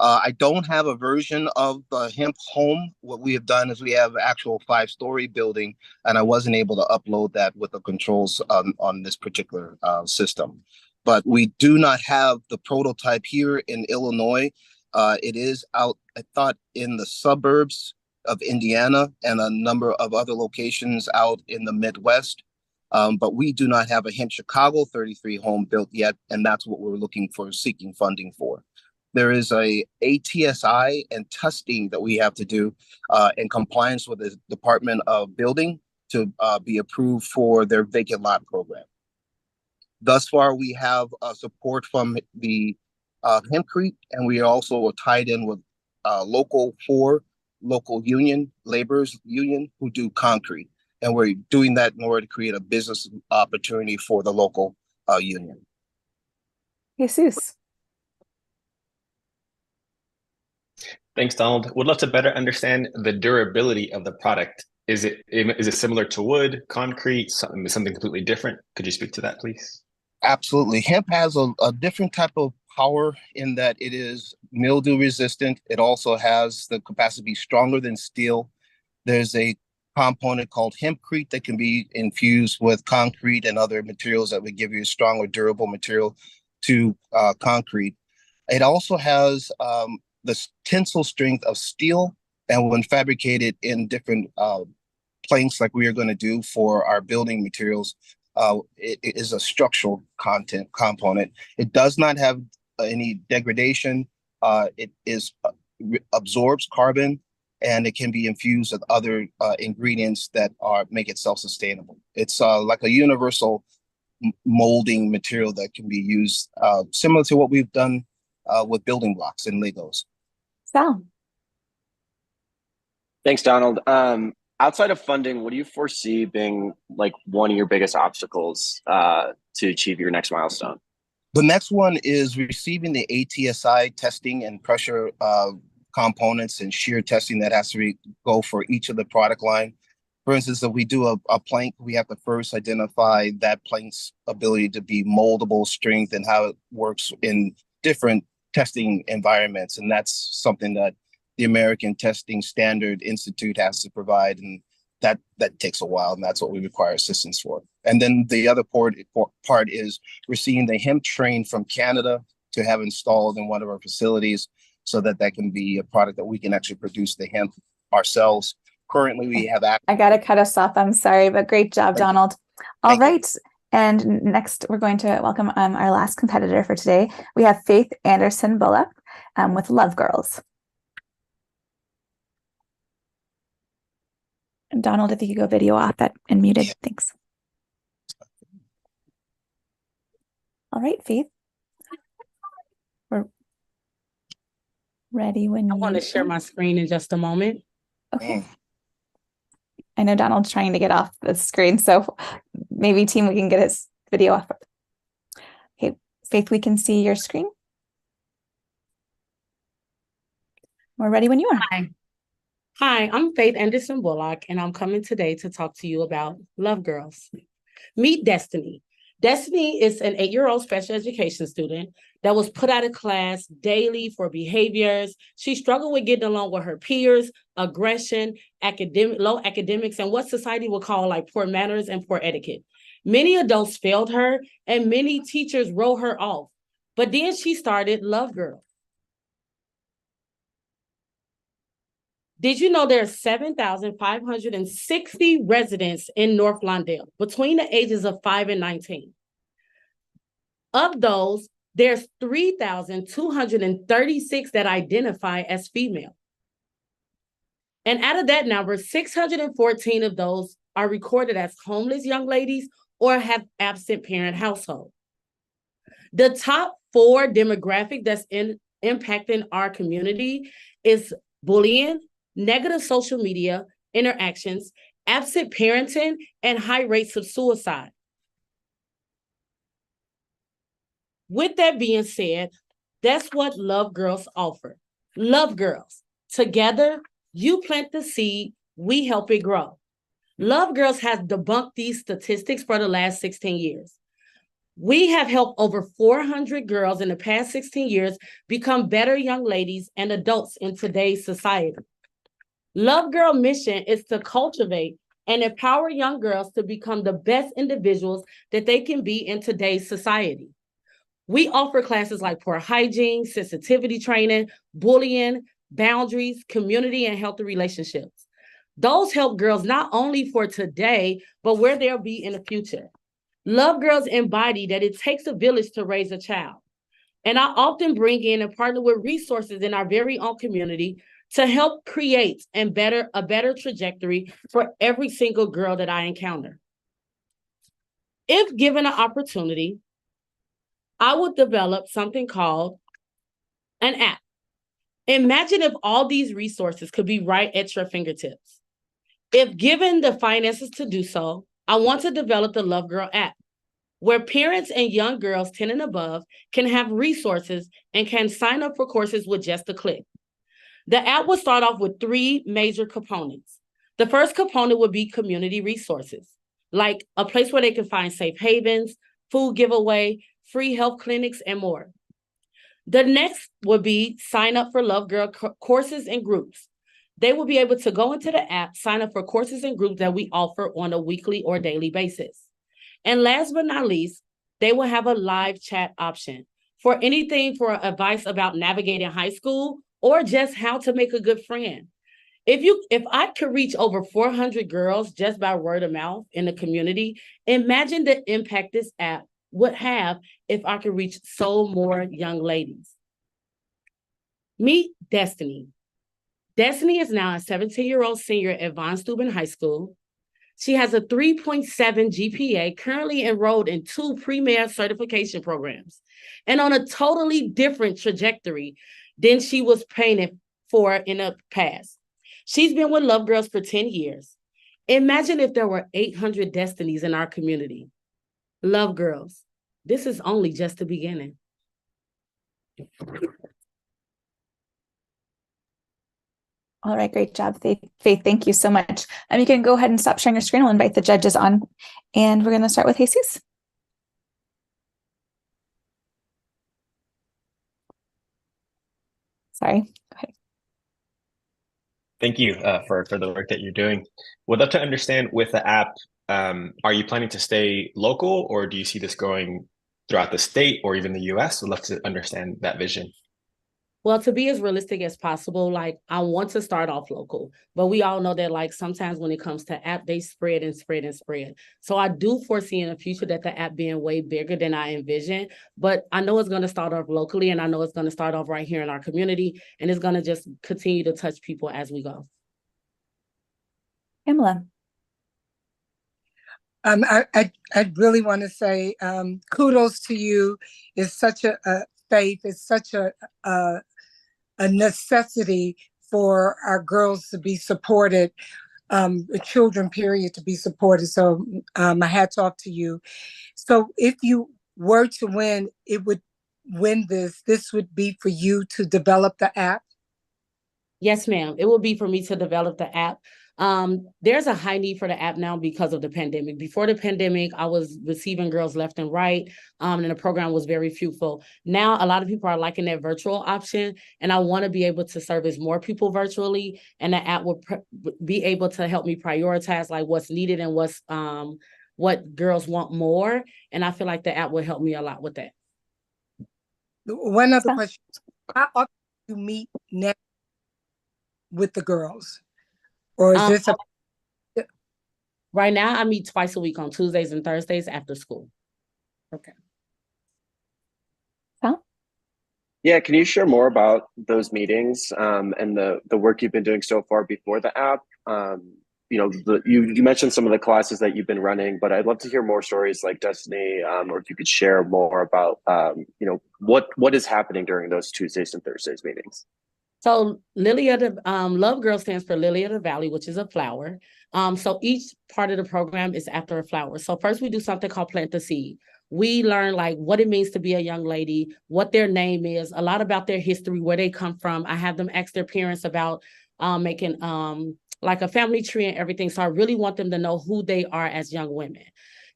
S8: I don't have a version of the hemp home. What we have done is we have an actual 5-story building, and I wasn't able to upload that with the controls on this particular system. But we do not have the prototype here in Illinois. It is out, I thought, in the suburbs of Indiana and a number of other locations out in the Midwest. But we do not have a Hemp Chicago 33 home built yet, and that's what we're looking for, seeking funding for. There is a ATSI and testing that we have to do in compliance with the Department of Building to be approved for their vacant lot program. Thus far, we have support from the Hempcrete, and we also are tied in with local union, laborers union, who do concrete. And we're doing that in order to create a business opportunity for the local union.
S1: Jesus.
S5: Thanks, Donald. Would love to better understand the durability of the product. Is it similar to wood, concrete, something completely different? Could you speak to that, please?
S8: Absolutely. Hemp has a different type of power in that it is mildew resistant. It also has the capacity to be stronger than steel. There's a component called hempcrete that can be infused with concrete and other materials that would give you a stronger, durable material to concrete. It also has the tensile strength of steel, and when fabricated in different planks like we are going to do for our building materials, it is a structural component. It does not have any degradation. It absorbs carbon, and it can be infused with other ingredients that make it self-sustainable. It's like a universal molding material that can be used similar to what we've done with building blocks and Legos.
S1: Sal.
S4: Thanks, Donald. Outside of funding, what do you foresee being like one of your biggest obstacles to achieve your next milestone?
S8: The next one is receiving the ATSI testing and pressure components and shear testing that has to go for each of the product line. For instance, if we do a plank, we have to first identify that plank's ability to be moldable, strength, and how it works in different testing environments. And that's something that the American Testing Standard Institute has to provide, and that takes a while, and that's what we require assistance for. And then the other part is receiving the hemp train from Canada to have installed in one of our facilities so that can be a product that we can actually produce the hemp ourselves. Currently, we have
S1: I got to cut us off. I'm sorry, but great job, Donald. All right. And next, we're going to welcome our last competitor for today. We have Faith Anderson Bullock with L.O.V.E. Girls. And Donald, if you could go video off that and muted. Yeah. Thanks. All right, Faith. We're ready when
S9: I want to share my screen in just a moment.
S1: Okay. I know Donald's trying to get off the screen, so maybe team, we can get his video off. Okay, Faith, we can see your screen. We're ready when you are.
S9: Hi, I'm Faith Anderson Bullock, and I'm coming today to talk to you about L.O.V.E. Girls. Meet Destiny. Destiny is an 8-year-old special education student that was put out of class daily for behaviors. She struggled with getting along with her peers, aggression, low academics, and what society would call like poor manners and poor etiquette. Many adults failed her, and many teachers wrote her off. But then she started L.O.V.E. Girls. Did you know there are 7,560 residents in North Lawndale between the ages of 5 and 19? Of those, there's 3,236 that identify as female. And out of that number, 614 of those are recorded as homeless young ladies or have absent parent household. The top 4 demographic that's impacting our community is bullying, negative social media interactions, absent parenting, and high rates of suicide. With that being said, that's what L.O.V.E. Girls offer. L.O.V.E. Girls. Together, you plant the seed, we help it grow. L.O.V.E. Girls has debunked these statistics for the last 16 years. We have helped over 400 girls in the past 16 years become better young ladies and adults in today's society. L.O.V.E. Girl mission is to cultivate and empower young girls to become the best individuals that they can be in today's society. We offer classes like poor hygiene, sensitivity training, bullying, boundaries, community, and healthy relationships. Those help girls not only for today, but where they'll be in the future. L.O.V.E. Girls embody that it takes a village to raise a child. And I often bring in and partner with resources in our very own community to help create a better trajectory for every single girl that I encounter. If given an opportunity, I would develop something called an app. Imagine if all these resources could be right at your fingertips. If given the finances to do so, I want to develop the L.O.V.E. Girl app, where parents and young girls 10 and above can have resources and can sign up for courses with just a click. The app will start off with 3 major components. The first component would be community resources, like a place where they can find safe havens, food giveaway, free health clinics, and more. The next would be sign up for L.O.V.E. Girl courses and groups. They will be able to go into the app, sign up for courses and groups that we offer on a weekly or daily basis. And last but not least, they will have a live chat option for anything for advice about navigating high school or just how to make a good friend. If I could reach over 400 girls just by word of mouth in the community, imagine the impact this app would have if I could reach so more young ladies. Meet Destiny. Destiny is now a 17-year-old senior at Von Steuben High School. She has a 3.7 GPA, currently enrolled in 2 pre-med certification programs, and on a totally different trajectory than she was painted for in the past. She's been with L.O.V.E. Girls for 10 years. Imagine if there were 800 Destinies in our community. L.O.V.E. Girls, this is only just the beginning.
S1: All right, great job, Faith. Thank you so much. You can go ahead and stop sharing your screen. We'll invite the judges on, and we're going to start with Jesus. Sorry. Go ahead.
S5: Thank you for the work that you're doing. Would love to understand with the app, are you planning to stay local, or do you see this going throughout the state or even the US? Would love to understand that vision.
S9: Well, to be as realistic as possible, like I want to start off local, but we all know that like sometimes when it comes to app, they spread and spread and spread. So I do foresee in the future that the app being way bigger than I envision, but I know it's going to start off locally, and I know it's going to start off right here in our community, and it's going to just continue to touch people as we go.
S1: Pamela.
S2: I really want to say kudos to you. It's such a Faith. It's such a necessity for our girls to be supported, children, period, to be supported. So my hat's off to you. So if you were to win, this would be for you to develop the app?
S9: Yes, ma'am. It will be for me to develop the app. There's a high need for the app now because of the pandemic. Before the pandemic, I was receiving girls left and right, and the program was very fruitful. Now, a lot of people are liking that virtual option, and I want to be able to service more people virtually, and the app will be able to help me prioritize like what's needed and what girls want more, and I feel like the app will help me a lot with that.
S2: One other question. How often do you meet now with the girls? Or is this
S9: right now? I meet twice a week on Tuesdays and Thursdays after school.
S2: Okay.
S1: Huh?
S4: Yeah, can you share more about those meetings and the work you've been doing so far before the app? you mentioned some of the classes that you've been running, but I'd love to hear more stories like Destiny, or if you could share more about what is happening during those Tuesdays and Thursdays meetings.
S9: So Lily of the Love Girl stands for Lily of the Valley, which is a flower. So each part of the program is after a flower. So first we do something called Plant the Seed. We learn like what it means to be a young lady, what their name is, a lot about their history, where they come from. I have them ask their parents about making like a family tree and everything. So I really want them to know who they are as young women.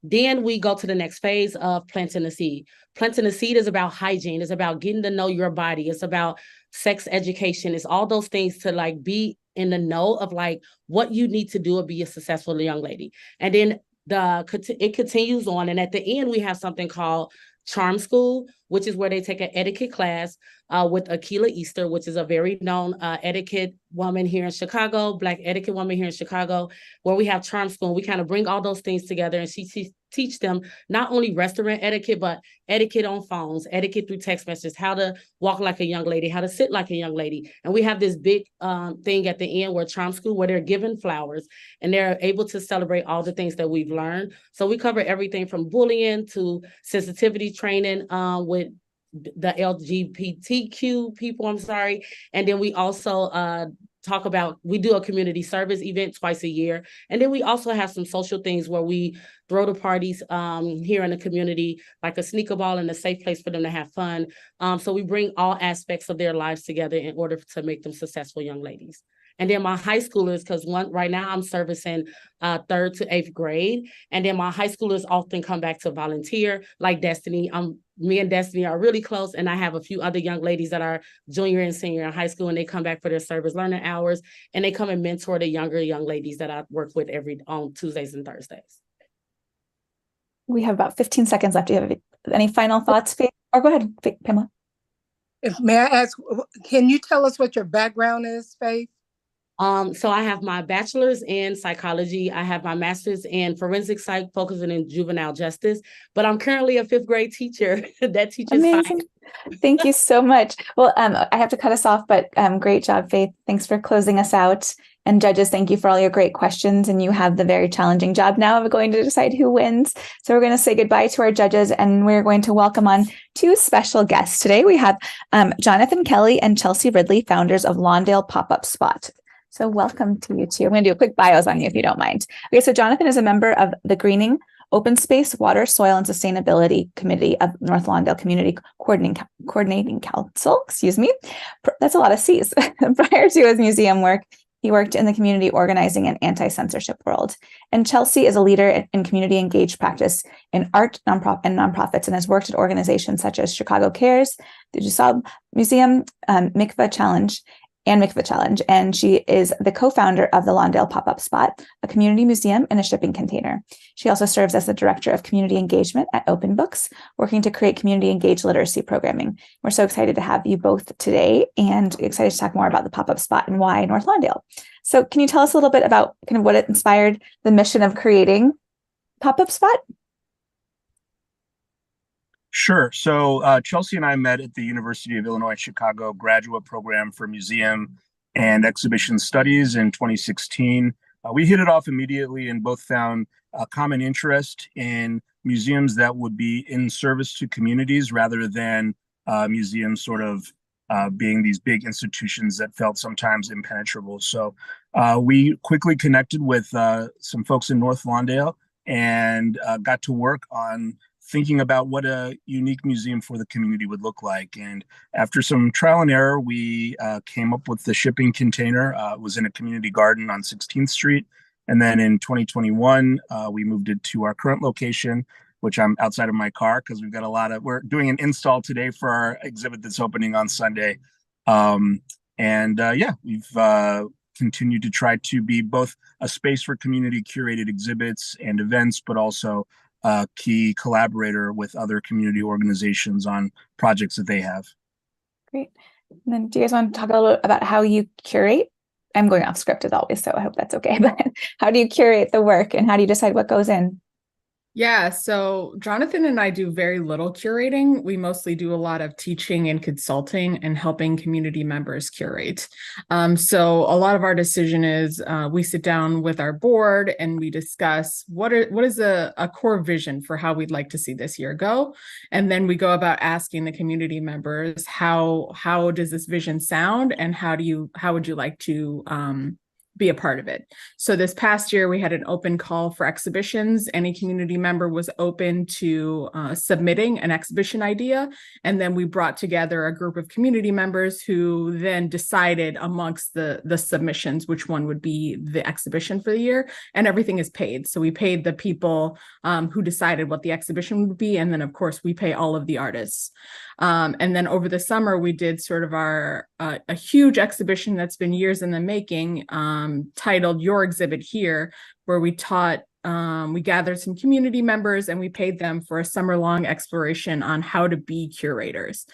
S9: Then we go to the next phase of planting the seed. Planting the seed is about hygiene. It's about getting to know your body. It's about sex education. It's all those things to like be in the know of like what you need to do to be a successful young lady. And then it continues on. And at the end, we have something called Charm School, which is where they take an etiquette class with Elah Easter, which is a very known etiquette woman here in Chicago, Black etiquette woman here in Chicago, where we have Charm School. We kind of bring all those things together, and she teach them not only restaurant etiquette, but etiquette on phones, etiquette through text messages, how to walk like a young lady, how to sit like a young lady. And we have this big thing at the end where Charm School, where they're given flowers and they're able to celebrate all the things that we've learned. So we cover everything from bullying to sensitivity training with the LGBTQ people, and then we also we do a community service event twice a year. And then we also have some social things where we throw the parties here in the community, like a sneaker ball and a safe place for them to have fun. So we bring all aspects of their lives together in order to make them successful young ladies. And then my high schoolers, because right now I'm servicing 3rd to 8th grade. And then my high schoolers often come back to volunteer, like Destiny. Me and Destiny are really close. And I have a few other young ladies that are junior and senior in high school, and they come back for their service learning hours. And they come and mentor the younger young ladies that I work with on Tuesdays and Thursdays.
S1: We have about 15 seconds left. Do you have any final thoughts, Faith? Or go ahead, Pamela.
S2: May I ask, can you tell us what your background is, Faith?
S9: So I have my bachelor's in psychology. I have my master's in forensic psych, focusing in juvenile justice, but I'm currently a 5th grade teacher that teaches.
S1: Amazing. Thank you so much. Well, I have to cut us off, but great job, Faith. Thanks for closing us out. And judges, thank you for all your great questions. And you have the very challenging job now of going to decide who wins. So we're going to say goodbye to our judges, and we're going to welcome on 2 special guests today. We have Jonathan Kelley and Chelsea Ridley, founders of Lawndale Pop-Up Spot. So welcome to you two. I'm going to do a quick bios on you if you don't mind. Okay, so Jonathan is a member of the Greening, Open Space, Water, Soil, and Sustainability Committee of North Lawndale Community Coordinating Council. Excuse me. That's a lot of C's. Prior to his museum work, he worked in the community organizing and anti-censorship world. And Chelsea is a leader in community engaged practice in art and nonprofits, and has worked at organizations such as Chicago Cares, the Juze Museum, Mikvah Challenge, and she is the co-founder of the Lawndale Pop-Up Spot, a community museum in a shipping container. She also serves as the director of community engagement at Open Books, working to create community engaged literacy programming. We're so excited to have you both today, and excited to talk more about the Pop-Up Spot and why North Lawndale. So can you tell us a little bit about kind of what inspired the mission of creating Pop-Up Spot?
S10: Sure. So Chelsea and I met at the University of Illinois Chicago graduate program for museum and exhibition studies in 2016. We hit it off immediately and both found a common interest in museums that would be in service to communities rather than museums sort of being these big institutions that felt sometimes impenetrable. So we quickly connected with some folks in North Lawndale and got to work on thinking about what a unique museum for the community would look like. And after some trial and error, we came up with the shipping container. It was in a community garden on 16th Street. And then in 2021, we moved it to our current location, which I'm outside of my car because we're doing an install today for our exhibit that's opening on Sunday. We've continued to try to be both a space for community curated exhibits and events, but also a key collaborator with other community organizations on projects that they have.
S1: Great. And then do you guys want to talk a little bit about how you curate? I'm going off script as always, so I hope that's okay. But how do you curate the work and how do you decide what goes in?
S11: Yeah, so Jonathan and I do very little curating. We mostly do a lot of teaching and consulting and helping community members curate. So a lot of our decision is we sit down with our board and we discuss what is a core vision for how we'd like to see this year go, and then we go about asking the community members how does this vision sound, and how would you like to be a part of it. So this past year, we had an open call for exhibitions. Any community member was open to submitting an exhibition idea. And then we brought together a group of community members who then decided amongst the submissions which one would be the exhibition for the year. And everything is paid. So we paid the people who decided what the exhibition would be. And then, of course, we pay all of the artists. And then over the summer, we did sort of a huge exhibition that's been years in the making, titled Your Exhibit Here, where we gathered some community members and we paid them for a summer-long exploration on how to be curators.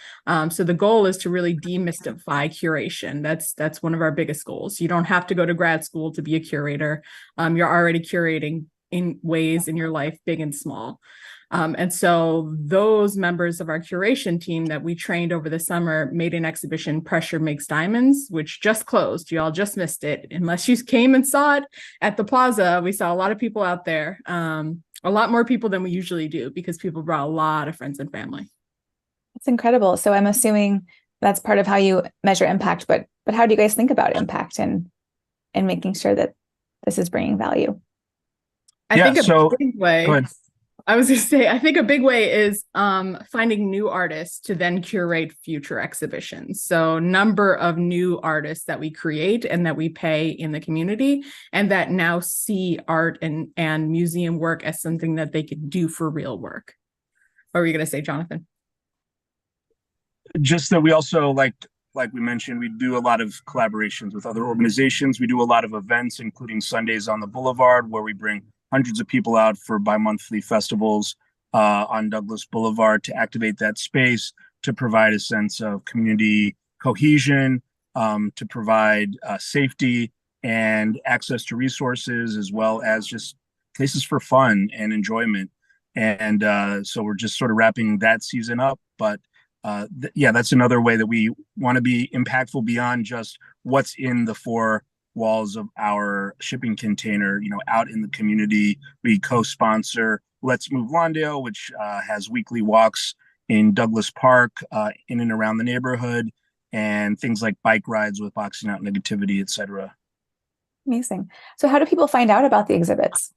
S11: So the goal is to really demystify curation. That's one of our biggest goals. You don't have to go to grad school to be a curator. You're already curating in ways in your life, big and small. And so those members of our curation team that we trained over the summer made an exhibition, Pressure Makes Diamonds, which just closed. You all just missed it. Unless you came and saw it at the plaza, we saw a lot of people out there, a lot more people than we usually do, because people brought a lot of friends and family.
S1: That's incredible. So I'm assuming that's part of how you measure impact, but how do you guys think about impact and making sure that this is bringing value?
S11: I think a big way. I was going to say, I think a big way is finding new artists to then curate future exhibitions. So number of new artists that we create and that we pay in the community, and that now see art and museum work as something that they could do for real work. What were you going to say, Jonathan?
S10: Just that we also, like we mentioned, we do a lot of collaborations with other organizations. We do a lot of events, including Sundays on the Boulevard, where we bring hundreds of people out for bi-monthly festivals on Douglas Boulevard to activate that space, to provide a sense of community cohesion, to provide safety and access to resources, as well as just places for fun and enjoyment. And so we're just sort of wrapping that season up. But yeah, that's another way that we want to be impactful beyond just what's in the four walls of our shipping container. Out in the community, we co-sponsor Let's Move Lawndale, which has weekly walks in Douglas Park, in and around the neighborhood, and things like bike rides with Boxing Out Negativity, etc.
S1: Amazing. So how do people find out about the exhibits?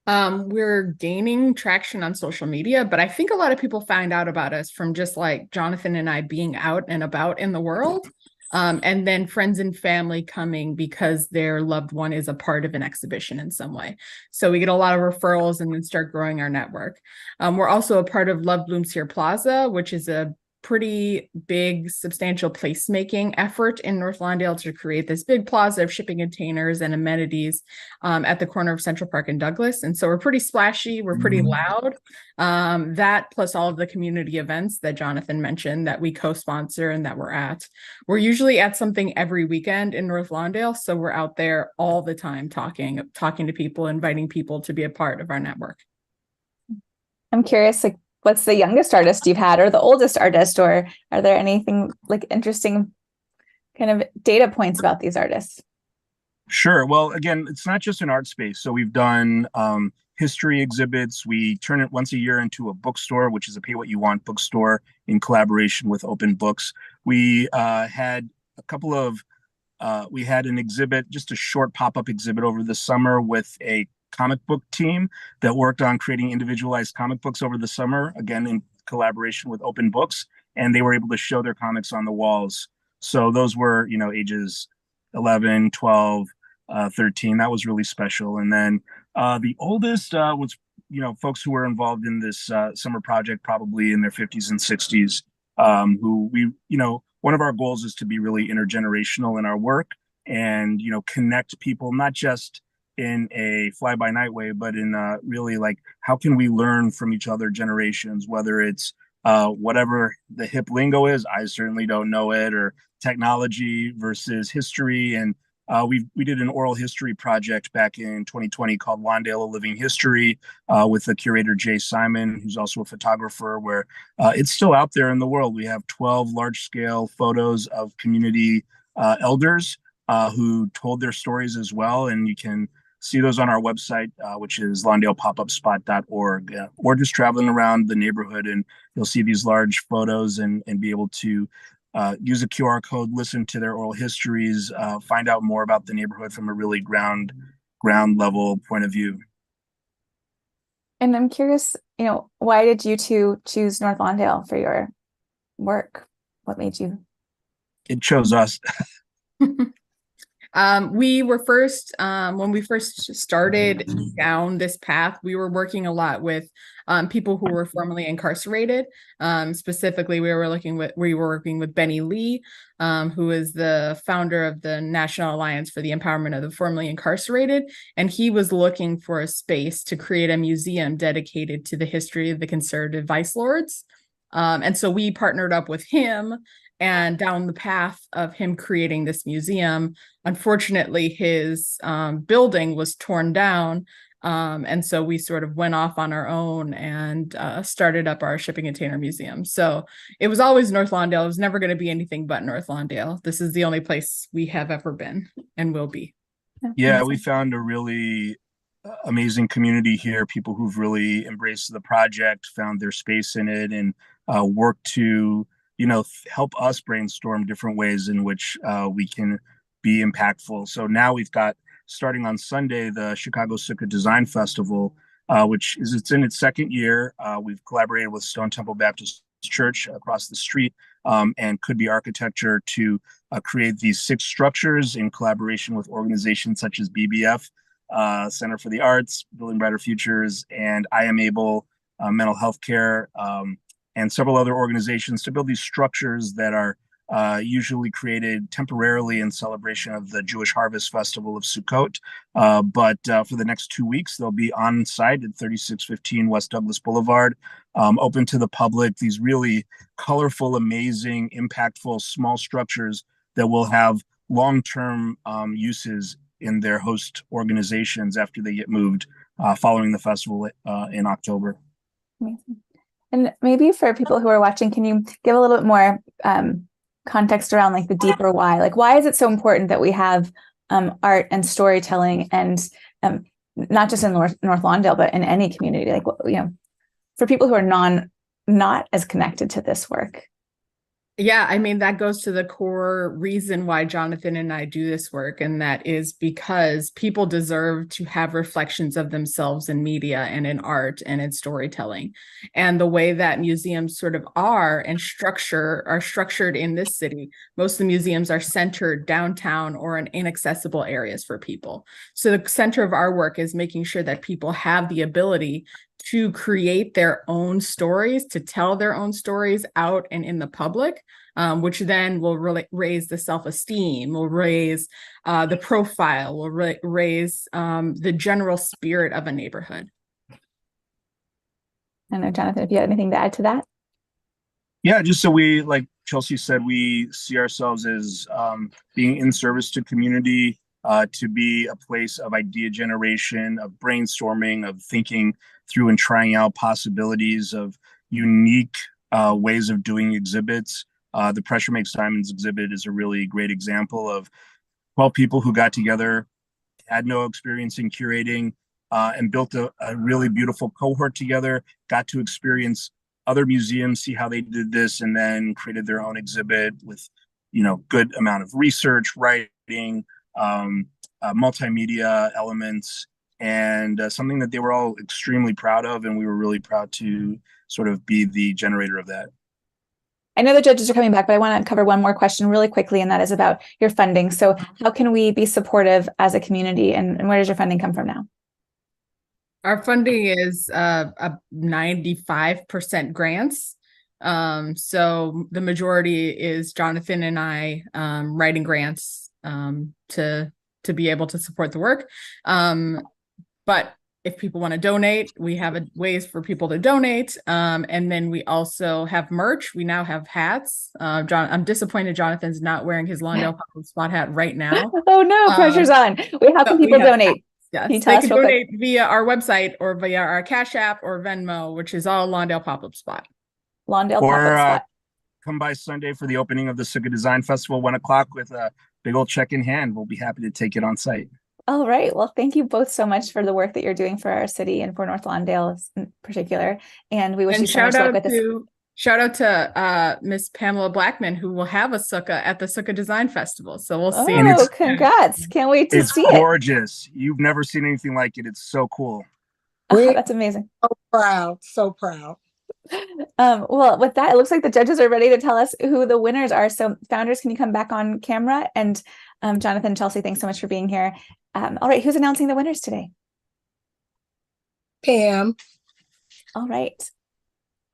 S11: We're gaining traction on social media, but I think a lot of people find out about us from just like Jonathan and I being out and about in the world. And then friends and family coming because their loved one is a part of an exhibition in some way. So we get a lot of referrals and then start growing our network. We're also a part of Love Blooms Here Plaza, which is a pretty big, substantial placemaking effort in North Lawndale to create this big plaza of shipping containers and amenities at the corner of Central Park and Douglas. And so we're pretty splashy, we're pretty loud. That plus all of the community events that Jonathan mentioned that we co-sponsor and that we're at. We're usually at something every weekend in North Lawndale. So we're out there all the time talking to people, inviting people to be a part of our network.
S1: I'm curious, what's the youngest artist you've had, or the oldest artist, or are there anything interesting kind of data points about these artists?
S10: Sure. Well, again, it's not just an art space. So we've done history exhibits. We turn it once a year into a bookstore, which is a pay what you want bookstore in collaboration with Open Books. We had we had an exhibit, just a short pop-up exhibit over the summer with a comic book team that worked on creating individualized comic books over the summer, again, in collaboration with Open Books, and they were able to show their comics on the walls. So those were, ages 11, 12, 13. That was really special. And then the oldest was, folks who were involved in this summer project, probably in their 50s and 60s, who we, one of our goals is to be really intergenerational in our work and, connect people, not just in a fly-by-night way, but in really how can we learn from each other generations, whether it's whatever the hip lingo is, I certainly don't know it, or technology versus history, and We did an oral history project back in 2020 called Lawndale, A Living History, with the curator Jay Simon, who's also a photographer, where it's still out there in the world. We have 12 large-scale photos of community elders who told their stories as well, and you can see those on our website, which is lawndaleopupspot.org, or just traveling around the neighborhood, and you'll see these large photos and be able to use a QR code, listen to their oral histories, find out more about the neighborhood from a really ground level point of view.
S1: And I'm curious, why did you two choose North Lawndale for your work? What made you?
S10: It chose us.
S11: We were first, when we first started down this path, we were working a lot with people who were formerly incarcerated. Specifically, we were working with Benny Lee, who is the founder of the National Alliance for the Empowerment of the Formerly Incarcerated. And he was looking for a space to create a museum dedicated to the history of the conservative vice lords. And so we partnered up with him, and down the path of him creating this museum, unfortunately, his building was torn down. And so we sort of went off on our own and started up our shipping container museum. So it was always North Lawndale. It was never going to be anything but North Lawndale. This is the only place we have ever been and will be.
S10: Yeah, we found a really amazing community here, people who've really embraced the project, found their space in it, and worked to help us brainstorm different ways in which we can be impactful. So now we've got, starting on Sunday, the Chicago Sukkah Design Festival, it's in its second year. We've collaborated with Stone Temple Baptist Church across the street and Could Be Architecture to create these 6 structures in collaboration with organizations such as BBF, Center for the Arts, Building Brighter Futures, and I Am Able Mental Health Care, and several other organizations, to build these structures that are usually created temporarily in celebration of the Jewish Harvest Festival of Sukkot. But for the next 2 weeks, they'll be on site at 3615 West Douglas Boulevard, open to the public. These really colorful, amazing, impactful small structures that will have long-term uses in their host organizations after they get moved following the festival in October.
S1: Amazing. And maybe for people who are watching, can you give a little bit more context around like the deeper why? Like, why is it so important that we have art and storytelling, and not just in North Lawndale, but in any community? Like, for people who are not as connected to this work.
S11: Yeah, I mean, that goes to the core reason why Jonathan and I do this work, and that is because people deserve to have reflections of themselves in media and in art and in storytelling. And the way that museums sort of are structured in this city, most of the museums are centered downtown or in inaccessible areas for people. So the center of our work is making sure that people have the ability to create their own stories, to tell their own stories out and in the public, which then will really raise the self-esteem, will raise the profile, will raise the general spirit of a neighborhood.
S1: I don't know, Jonathan, if you had anything to add to that.
S10: Yeah, just so we, like Chelsea said, we see ourselves as being in service to community, to be a place of idea generation, of brainstorming, of thinking through and trying out possibilities of unique ways of doing exhibits. The Pressure Makes Diamonds exhibit is a really great example of 12 people who got together, had no experience in curating, and built a really beautiful cohort together, got to experience other museums, see how they did this, and then created their own exhibit with, good amount of research, writing, multimedia elements, and something that they were all extremely proud of, and we were really proud to sort of be the generator of that.
S1: I know the judges are coming back, but I want to cover one more question really quickly, and that is about your funding. So how can we be supportive as a community, and where does your funding come from now?
S11: Our funding is a 95% grants. So the majority is Jonathan and I writing grants to be able to support the work. But if people want to donate, we have ways for people to donate. And then we also have merch. We now have hats. I'm disappointed Jonathan's not wearing his Lawndale Pop-Up Spot hat right now.
S1: Oh no, pressure's on. How can people donate?
S11: Yes, they can donate via our website or via our Cash App or Venmo, which is all Lawndale Pop-Up Spot.
S1: Lawndale Pop-Up Spot.
S10: Come by Sunday for the opening of the Sukkah Design Festival, 1 o'clock, with a big old check in hand. We'll be happy to take it on site.
S1: All right. Well, thank you both so much for the work that you're doing for our city and for North Lawndale in particular. And we wish you so much luck with this.
S11: Shout out to Miss Pamela Blackman, who will have a sukkah at the Sukkah Design Festival. So we'll see.
S1: Oh, congrats. Can't wait to see it.
S10: It's gorgeous. You've never seen anything like it. It's so cool.
S1: Oh, that's amazing.
S2: So proud. So proud.
S1: Well, with that, it looks like the judges are ready to tell us who the winners are. So founders, can you come back on camera? And Jonathan, Chelsea, thanks so much for being here. All right, who's announcing the winners today?
S2: Pam.
S1: All right.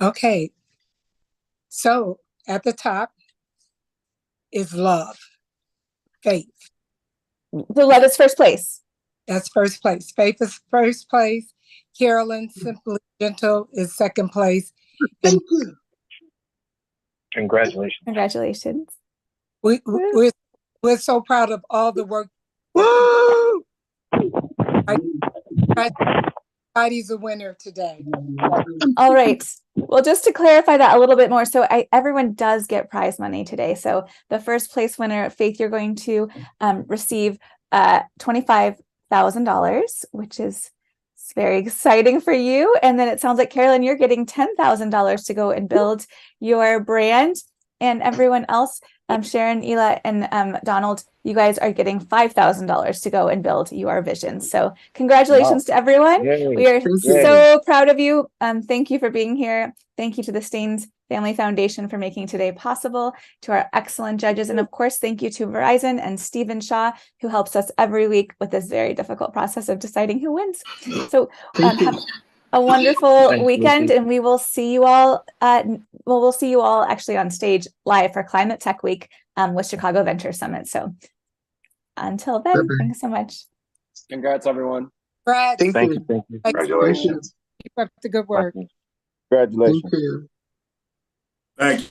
S2: Okay. So at the top is L.O.V.E. Faith.
S1: So L.O.V.E. is first place.
S2: That's first place. Faith is first place. Carolyn, Simply Gentle, is second place.
S7: Thank you.
S10: Congratulations.
S1: Congratulations.
S2: We're so proud of all the work.
S7: Woo!
S2: Heidi's a winner today.
S1: All right. Well, just to clarify that a little bit more, so everyone does get prize money today. So the first place winner, Faith, you're going to receive $25,000, which is very exciting for you. And then it sounds like, Carolyn, you're getting $10,000 to go and build your brand. And everyone else, Sharon, Elah, and Donald, you guys are getting $5,000 to go and build your vision. So congratulations to everyone.
S10: Yay.
S1: We are so proud of you. Thank you for being here. Thank you to the Staines Family Foundation for making today possible, to our excellent judges. And of course, thank you to Verizon and Stephen Shaw, who helps us every week with this very difficult process of deciding who wins. So have a wonderful weekend, and we will see you all we'll see you all actually on stage live for Climate Tech Week with Chicago Venture Summit. So until then, thanks so much.
S4: Congrats, everyone.
S2: Brad,
S7: Thank you.
S2: congratulations. Keep up the good work.
S10: Congratulations.
S7: Thank you.
S6: Thank you.